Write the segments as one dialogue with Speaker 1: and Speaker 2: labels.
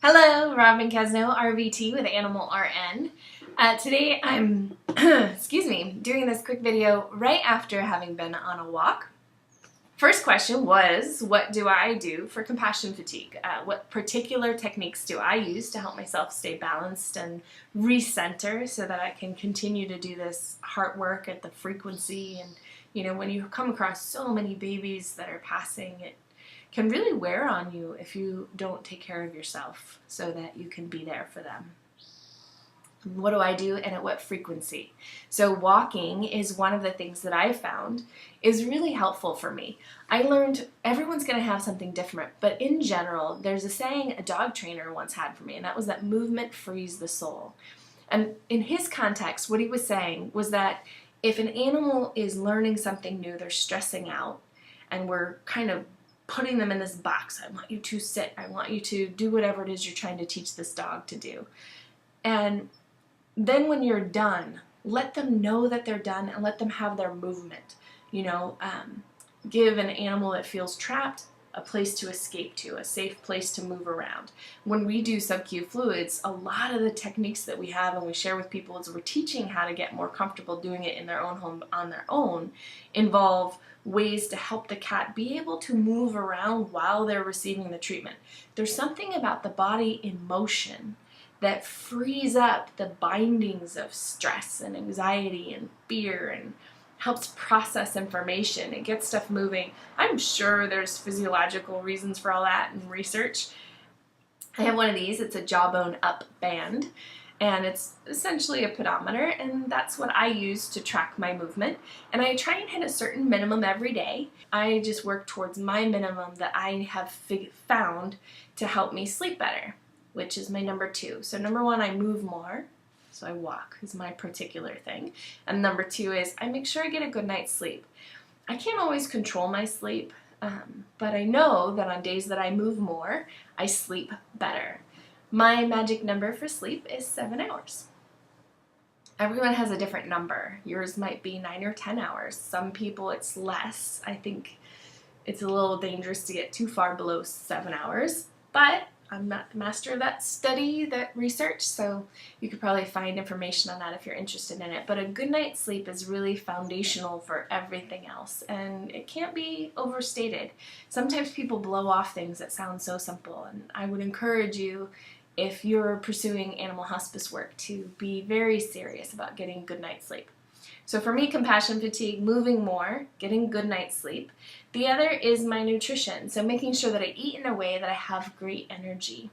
Speaker 1: Hello, Robyn Kesnow, RVT with Animal RN. Today I'm, doing this quick video right after having been on a walk. First question was, what do I do for compassion fatigue? What particular techniques do I use to help myself stay balanced and recenter so that I can continue to do this heart work at the frequency? And when you come across so many babies that are passing, it can really wear on you if you don't take care of yourself so that you can be there for them. What do I do and at what frequency? So walking is one of the things that I found is really helpful for me. I learned everyone's going to have something different, but in general, there's a saying a dog trainer once had for me, and that was that movement frees the soul. And in his context, what he was saying was that if an animal is learning something new, they're stressing out, and we're kind of putting them in this box. I want you to sit. I want you to do whatever it is you're trying to teach this dog to do. And then when you're done, let them know that they're done and let them have their movement. Give an animal that feels trapped a place to escape to, a safe place to move around. When we do sub-Q fluids, a lot of the techniques that we have and we share with people is we're teaching how to get more comfortable doing it in their own home on their own, involve ways to help the cat be able to move around while they're receiving the treatment. There's something about the body in motion that frees up the bindings of stress and anxiety and fear and helps process information. It gets stuff moving. I'm sure there's physiological reasons for all that in research. I have one of these. It's a jawbone up band, and it's essentially a pedometer, and that's what I use to track my movement. And I try and hit a certain minimum every day. I just work towards my minimum that I have found to help me sleep better, which is my number 2. So number 1, I move more. So I walk is my particular thing. And number 2 is I make sure I get a good night's sleep. I can't always control my sleep, but I know that on days that I move more, I sleep better. My magic number for sleep is 7 hours. Everyone has a different number. Yours might be 9 or 10 hours. Some people it's less. I think it's a little dangerous to get too far below 7 hours, but I'm not the master of that study, that research, so you could probably find information on that if you're interested in it. But a good night's sleep is really foundational for everything else, and it can't be overstated. Sometimes people blow off things that sound so simple, and I would encourage you, if you're pursuing animal hospice work, to be very serious about getting a good night's sleep. So for me, compassion fatigue, moving more, getting good night's sleep. The other is my nutrition, so making sure that I eat in a way that I have great energy.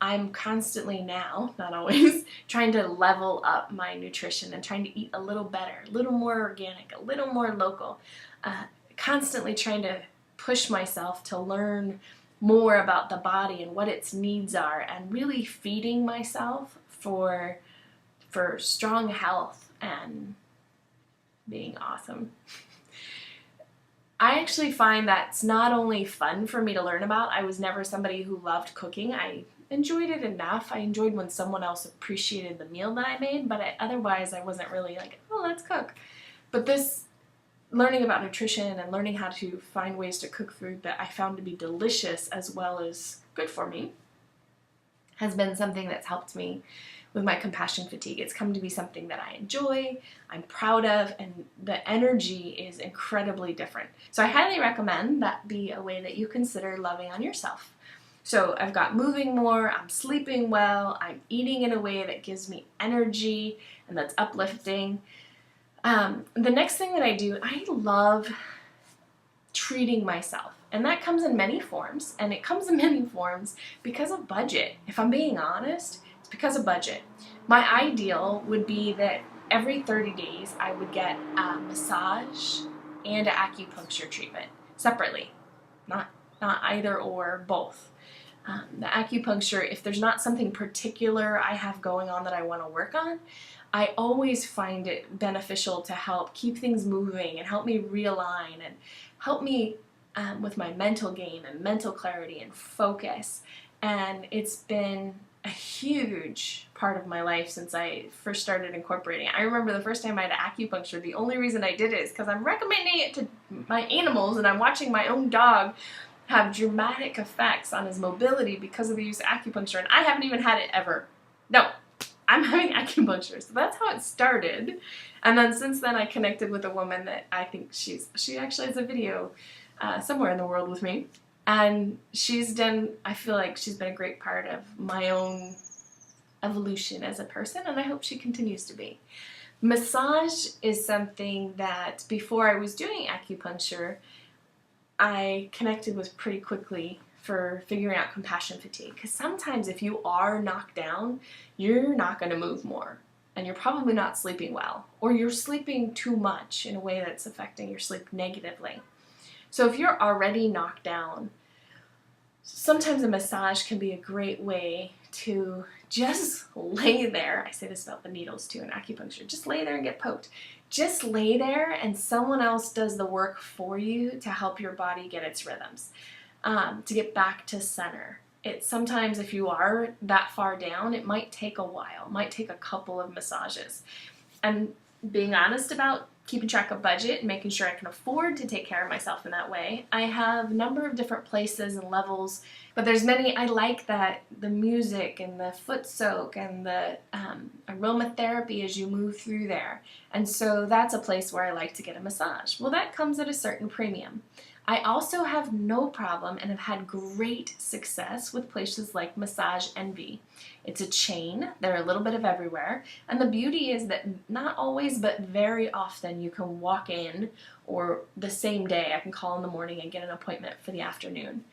Speaker 1: I'm constantly now, not always, trying to level up my nutrition and trying to eat a little better, a little more organic, a little more local. Constantly trying to push myself to learn more about the body and what its needs are, and really feeding myself for strong health and being awesome. I actually find that's not only fun for me to learn about. I was never somebody who loved cooking. I enjoyed it enough. I enjoyed when someone else appreciated the meal that I made, but otherwise I wasn't really like, oh, let's cook. But this learning about nutrition and learning how to find ways to cook food that I found to be delicious as well as good for me has been something that's helped me with my compassion fatigue. It's come to be something that I enjoy, I'm proud of, and the energy is incredibly different. So I highly recommend that be a way that you consider loving on yourself. So I've got moving more, I'm sleeping well, I'm eating in a way that gives me energy and that's uplifting. The next thing that I do, I love treating myself. And that comes in many forms, and it comes in many forms because of budget. If I'm being honest, it's because of budget. My ideal would be that every 30 days I would get a massage and an acupuncture treatment separately, not either or, both. The acupuncture, if there's not something particular I have going on that I want to work on, I always find it beneficial to help keep things moving and help me realign and help me with my mental game and mental clarity and focus. And it's been a huge part of my life since I first started incorporating it. I remember the first time I had acupuncture, the only reason I did it is because I'm recommending it to my animals and I'm watching my own dog have dramatic effects on his mobility because of the use of acupuncture, and I haven't even had it ever. No, I'm having acupuncture. So that's how it started. And then since then I connected with a woman that I think she actually has a video somewhere in the world with me. And I feel like she's been a great part of my own evolution as a person, and I hope she continues to be. Massage is something that before I was doing acupuncture, I connected with pretty quickly for figuring out compassion fatigue. Because sometimes if you are knocked down, you're not going to move more. And you're probably not sleeping well. Or you're sleeping too much in a way that's affecting your sleep negatively. So if you're already knocked down, sometimes a massage can be a great way to just lay there. I say this about the needles too in acupuncture. Just lay there and get poked. Just lay there and someone else does the work for you to help your body get its rhythms, to get back to center. Sometimes if you are that far down, it might take a while. It might take a couple of massages. And being honest about keeping track of budget and making sure I can afford to take care of myself in that way, I have a number of different places and levels, but there's many I like that the music and the foot soak and the aromatherapy as you move through there. And so that's a place where I like to get a massage. Well, that comes at a certain premium. I also have no problem and have had great success with places like Massage Envy. It's a chain. They're a little bit of everywhere. And the beauty is that not always, but very often you can walk in, or the same day I can call in the morning and get an appointment for the afternoon.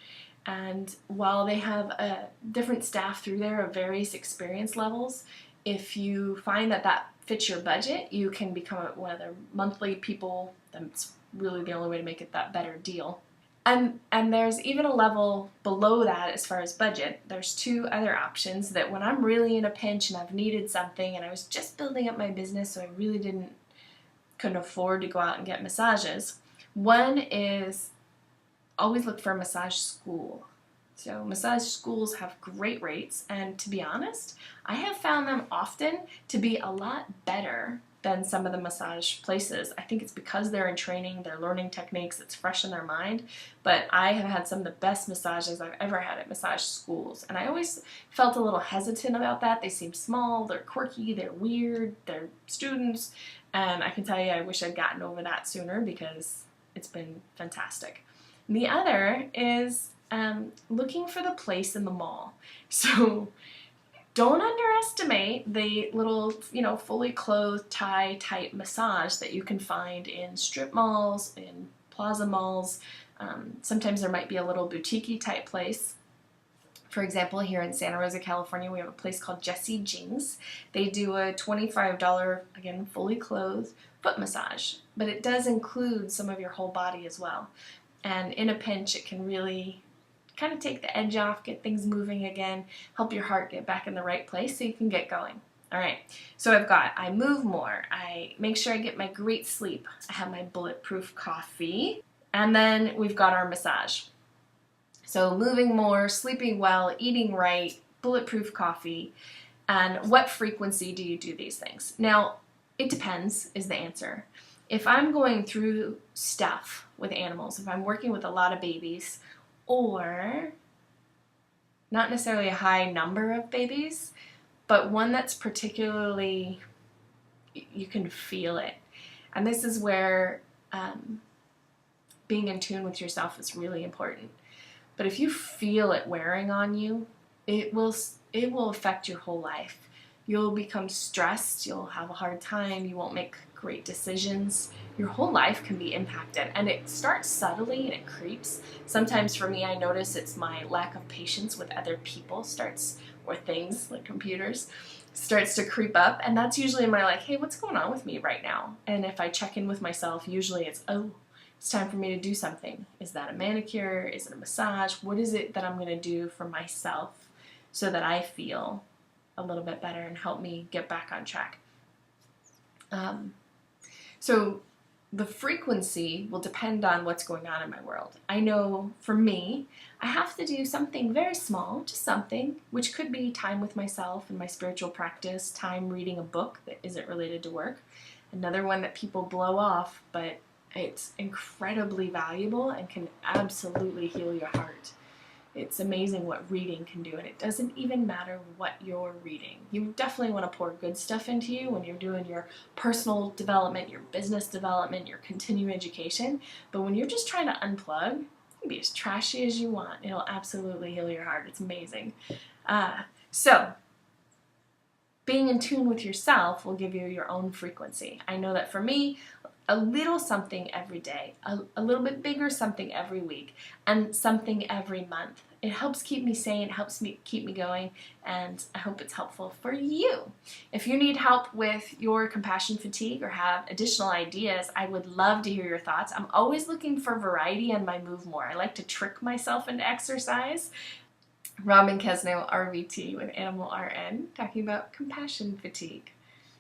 Speaker 1: And while they have different staff through there of various experience levels, if you find that that fits your budget, you can become one of their monthly people. That's really the only way to make it that better deal. And there's even a level below that as far as budget. There's two other options that when I'm really in a pinch and I've needed something and I was just building up my business, so I really couldn't afford to go out and get massages. One is always look for a massage school. So massage schools have great rates, and to be honest, I have found them often to be a lot better than some of the massage places. I think it's because they're in training, they're learning techniques, it's fresh in their mind, but I have had some of the best massages I've ever had at massage schools, and I always felt a little hesitant about that. They seem small, they're quirky, they're weird, they're students, and I can tell you I wish I'd gotten over that sooner because it's been fantastic. And the other is looking for the place in the mall. So don't underestimate the little, fully clothed tie type massage that you can find in strip malls, in plaza malls. Sometimes there might be a little boutique-y type place. For example, here in Santa Rosa, California, we have a place called Jesse Jing's. They do a $25, again, fully clothed foot massage, but it does include some of your whole body as well. And in a pinch, it can really kind of take the edge off, get things moving again, help your heart get back in the right place so you can get going. All right, so I move more, I make sure I get my great sleep, I have my bulletproof coffee, and then we've got our massage. So moving more, sleeping well, eating right, bulletproof coffee, and what frequency do you do these things? Now, it depends is the answer. If I'm going through stuff with animals, if I'm working with a lot of babies, or not necessarily a high number of babies, but one that's particularly, you can feel it. And this is where being in tune with yourself is really important. But if you feel it wearing on you, it will affect your whole life. You'll become stressed, you'll have a hard time, you won't make great decisions. Your whole life can be impacted, and it starts subtly and it creeps. Sometimes for me, I notice it's my lack of patience with other people or things like computers starts to creep up, and that's usually my hey, what's going on with me right now? And if I check in with myself, usually it's time for me to do something. Is that a manicure? Is it a massage? What is it that I'm going to do for myself so that I feel a little bit better and help me get back on track? So the frequency will depend on what's going on in my world. I know for me, I have to do something very small, just something, which could be time with myself and my spiritual practice, time reading a book that isn't related to work. Another one that people blow off, but It's incredibly valuable and can absolutely heal your heart. It's amazing what reading can do, and it doesn't even matter what you're reading. You definitely want to pour good stuff into you when you're doing your personal development, your business development, your continuing education, but when you're just trying to unplug, you can be as trashy as you want. It'll absolutely heal your heart. It's amazing. So, being in tune with yourself will give you your own frequency. I know that for me, a little something every day, a little bit bigger something every week, and something every month. It helps keep me sane, helps me keep me going, and I hope it's helpful for you. If you need help with your compassion fatigue or have additional ideas, I would love to hear your thoughts. I'm always looking for variety in my Move More. I like to trick myself into exercise. Robyn Kesnow, RVT with Animal RN, talking about compassion fatigue.